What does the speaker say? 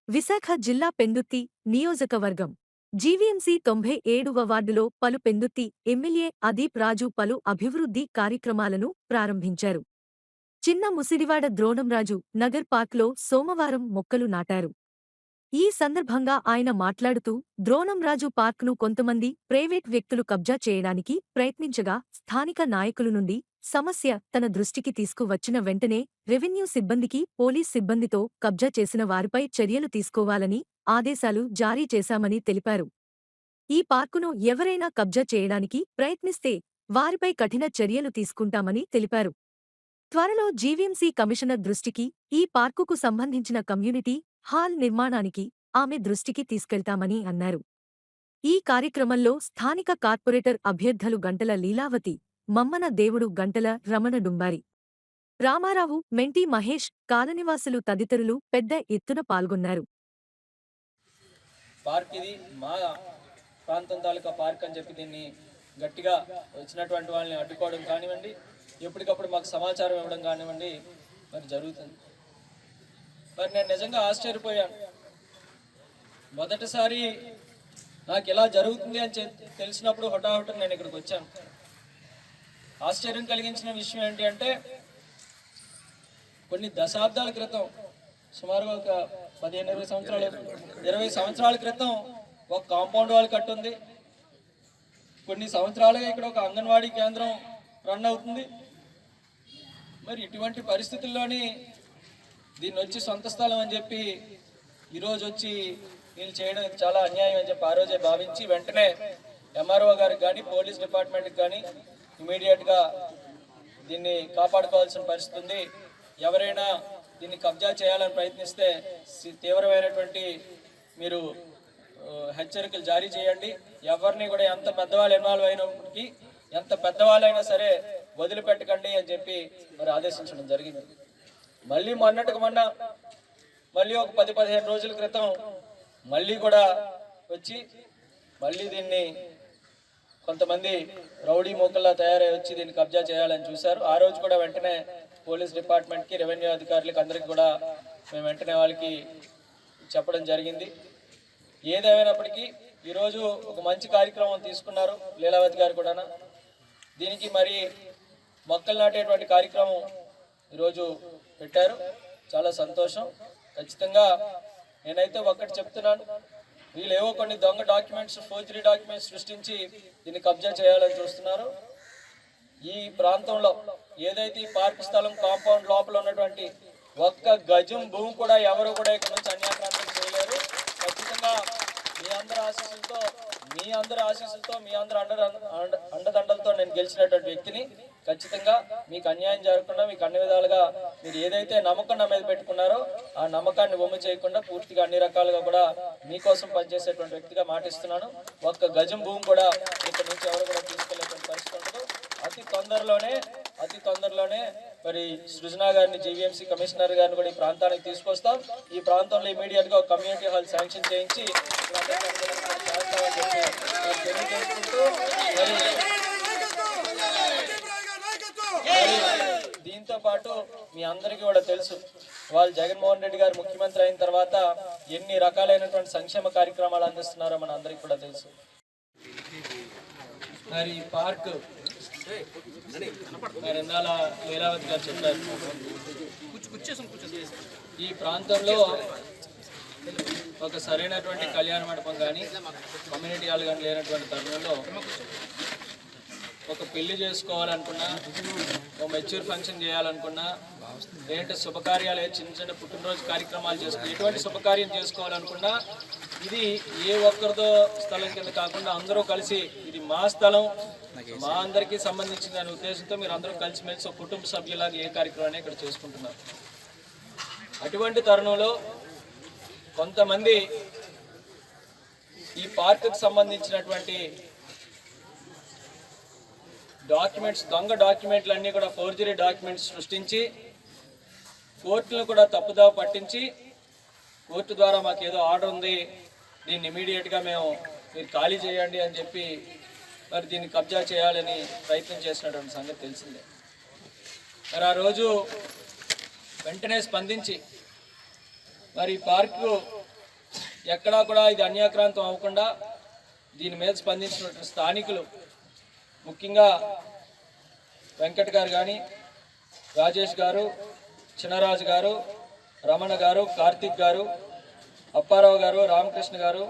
విశాఖ జిల్లా పెందుర్తి నియోజకవర్గం జీవీఎంసీ 97వ వార్డులో పలు పెందుర్తి ఎమ్మెల్యే అదీప్ రాజు పలు అభివృద్ధి కార్యక్రమాలను ప్రారంభించారు. చిన్న ముసిడివాడ ద్రోణంరాజు నగర్ పార్క్లో సోమవారం మొక్కలు నాటారు. ఈ సందర్భంగా ఆయన మాట్లాడుతూ ద్రోణంరాజు పార్క్ను కొంతమంది ప్రైవేట్ వ్యక్తులు కబ్జా చేయడానికి ప్రయత్నించగా స్థానిక నాయకుల నుండి సమస్య తన దృష్టికి తీసుకువచ్చిన వెంటనే రెవెన్యూ సిబ్బందికి పోలీస్ సిబ్బందితో కబ్జా చేసిన వారిపై చర్యలు తీసుకోవాలని ఆదేశాలు జారీ చేశామని తెలిపారు. ఈ పార్కును ఎవరైనా కబ్జా చేయడానికి ప్రయత్నిస్తే వారిపై కఠిన చర్యలు తీసుకుంటామని తెలిపారు. త్వరలో జీవీఎంసీ కమిషనర్ దృష్టికి ఈ పార్కుకు సంబంధించిన కమ్యూనిటీ హాల్ నిర్మాణానికి ఆమె దృష్టికి తీసుకెళ్తామని అన్నారు. ఈ కార్యక్రమంలో స్థానిక కార్పొరేటర్ అభ్యర్థులు గంటల లీలావతి, మమ్మన దేవుడు, గంటల రమణ డుంబారి, రామారావు, మెంటి మహేష్, కాలనివాసులు తదితరులు పెద్ద ఎత్తున పాల్గొన్నారు. పార్క్ ఇది మా ప్రాంతం తాలూకా పార్క్ అని చెప్పి దీన్ని గట్టిగా వచ్చినటువంటి వాళ్ళని అడ్డుకోవడం కానివ్వండి, ఎప్పటికప్పుడు మాకు సమాచారం ఇవ్వడం కానివ్వండి మరి జరుగుతుంది. మరి నేను నిజంగా ఆశ్చర్యపోయాను. మొదటిసారి నాకు ఇలా జరుగుతుంది అని తెలిసినప్పుడు హఠాహుట నేను ఇక్కడికి వచ్చాను. ఆశ్చర్యం కలిగించిన విషయం ఏంటి అంటే, కొన్ని దశాబ్దాల క్రితం, సుమారుగా ఒక 15-20 సంవత్సరాలు 20 సంవత్సరాల క్రితం ఒక కాంపౌండ్ వాల్ కట్టుంది. కొన్ని సంవత్సరాలుగా ఇక్కడ ఒక అంగన్వాడీ కేంద్రం రన్ అవుతుంది. మరి ఇటువంటి పరిస్థితుల్లోని దీన్ని వచ్చి సొంత స్థలం అని చెప్పి ఈరోజు వచ్చి వీళ్ళు చేయడం చాలా అన్యాయం అని చెప్పి ఆ రోజే భావించి వెంటనే ఎంఆర్ఓ గారికి కానీ పోలీస్ డిపార్ట్మెంట్కి కానీ ఇమీడియట్గా దీన్ని కాపాడుకోవాల్సిన పరిస్థితి ఉంది. ఎవరైనా దీన్ని కబ్జా చేయాలని ప్రయత్నిస్తే తీవ్రమైనటువంటి మీరు హెచ్చరికలు జారీ చేయండి. ఎవరిని కూడా ఎంత పెద్దవాళ్ళు ఇన్వాల్వ్ అయినప్పటికీ, ఎంత పెద్దవాళ్ళైనా సరే వదిలిపెట్టకండి అని చెప్పి మరి ఆదేశించడం జరిగింది. మళ్ళీ మొన్నటికి మొన్న మళ్ళీ ఒక 10-15 రోజుల క్రితం మళ్ళీ కూడా వచ్చి మళ్ళీ దీన్ని కొంతమంది రౌడీ మూకల్లా తయారై వచ్చి దీన్ని కబ్జా చేయాలని చూశారు. ఆ రోజు కూడా వెంటనే పోలీస్ డిపార్ట్మెంట్కి, రెవెన్యూ అధికారులకి అందరికీ కూడా మేము వెంటనే వాళ్ళకి చెప్పడం జరిగింది. ఏదేమైనప్పటికీ ఈరోజు ఒక మంచి కార్యక్రమం తీసుకున్నారు లీలావతి గారు కూడా. దీనికి మరి మొక్కలు నాటేటువంటి కార్యక్రమం ఈరోజు పెట్టారు. చాలా సంతోషం. ఖచ్చితంగా నేనైతే ఒక్కటి చెప్తున్నాను, వీళ్ళు ఏవో కొన్ని దొంగ డాక్యుమెంట్స్, ఫోర్జరీ డాక్యుమెంట్స్ సృష్టించి దీన్ని కబ్జా చేయాలని చూస్తున్నారు. ఈ ప్రాంతంలో ఏదైతే ఈ పార్క్ స్థలం కాంపౌండ్ లోపల ఉన్నటువంటి ఒక్క గజం భూమి కూడా ఎవరు కూడా ఇక్కడ నుంచి అన్యాక్రాంతం చేయలేరు. ఖచ్చితంగా మీ అందరి ఆశీస్సులతో మీ అందరి అండదండలతో నేను గెలిచినటువంటి వ్యక్తిని. ఖచ్చితంగా మీకు అన్యాయం జరగకుండా, మీకు అన్ని విధాలుగా మీరు ఏదైతే నమ్మకం నా మీద పెట్టుకున్నారో ఆ నమ్మకాన్ని వమ్ము చేయకుండా పూర్తిగా అన్ని రకాలుగా కూడా మీకోసం పనిచేసేటువంటి వ్యక్తిగా మాటిస్తున్నాను. ఒక్క గజం భూమి కూడా ఇక్కడ నుంచి ఎవరు కూడా తీసుకెళ్లేటువంటి పరిస్థితి ఉండదు. అతి తొందరలోనే మరి సృజనా గారిని, జీవీఎంసీ కమిషనర్ గారిని కూడా ఈ ప్రాంతానికి తీసుకొస్తాం. ఈ ప్రాంతంలో ఇమీడియట్ గా ఒక కమ్యూనిటీ హాల్ శాంక్షన్ చేయించి దీంతో పాటు మీ అందరికీ కూడా తెలుసు, వాళ్ళు జగన్మోహన్ రెడ్డి గారు ముఖ్యమంత్రి అయిన తర్వాత ఎన్ని రకాలైనటువంటి సంక్షేమ కార్యక్రమాలు అందిస్తున్నారో మన అందరికీ కూడా తెలుసు. మరి ఈ పార్క్ రెండాల లీలావతి గారు చెప్పారు, ఈ ప్రాంతంలో ఒక సరైనటువంటి కళ్యాణ మండపం కానీ కమ్యూనిటీ హాల్ కానీ లేనటువంటి తరుణంలో ఒక పెళ్లి చేసుకోవాలనుకున్నా, ఒక మెచ్యూర్ ఫంక్షన్ చేయాలనుకున్నా, లేదంటే శుభకార్యాలు, చిన్న పుట్టినరోజు కార్యక్రమాలు ఎటువంటి శుభకార్యం చేసుకోవాలనుకున్నా ఇది ఏ ఒక్కరిదో స్థలం కింద కాకుండా అందరూ కలిసి ఇది మా స్థలం, మా అందరికీ సంబంధించిన ఉద్దేశంతో మీరు అందరూ కలిసిమెలిసి ఒక కుటుంబ సభ్యులాగా ఏ కార్యక్రమాన్ని ఇక్కడ చేసుకుంటున్నారు. అటువంటి తరుణంలో కొంతమంది ఈ పార్కుకు సంబంధించినటువంటి డాక్యుమెంట్స్, దొంగ డాక్యుమెంట్లు అన్నీ కూడా ఫోర్జరీ డాక్యుమెంట్స్ సృష్టించి కోర్టులను కూడా తప్పుదావ పట్టించి, కోర్టు ద్వారా మాకు ఏదో ఆర్డర్ ఉంది, దీన్ని ఇమీడియట్గా మీరు ఖాళీ చేయండి అని చెప్పి మరి దీన్ని కబ్జా చేయాలని ప్రయత్నం చేసినటువంటి సంగతి తెలిసిందే. మరి ఆ రోజు వెంటనే స్పందించి మరి పార్కు ఎక్కడా కూడా ఇది అన్యాక్రాంతం అవ్వకుండా దీని మీద స్పందించినటువంటి స్థానికులు, ముఖ్యంగా వెంకట్ గారు కానీ, రాజేష్ గారు, చిన్నరాజు గారు, రమణ గారు, కార్తిక్ గారు, అప్పారావు గారు, రామకృష్ణ గారు,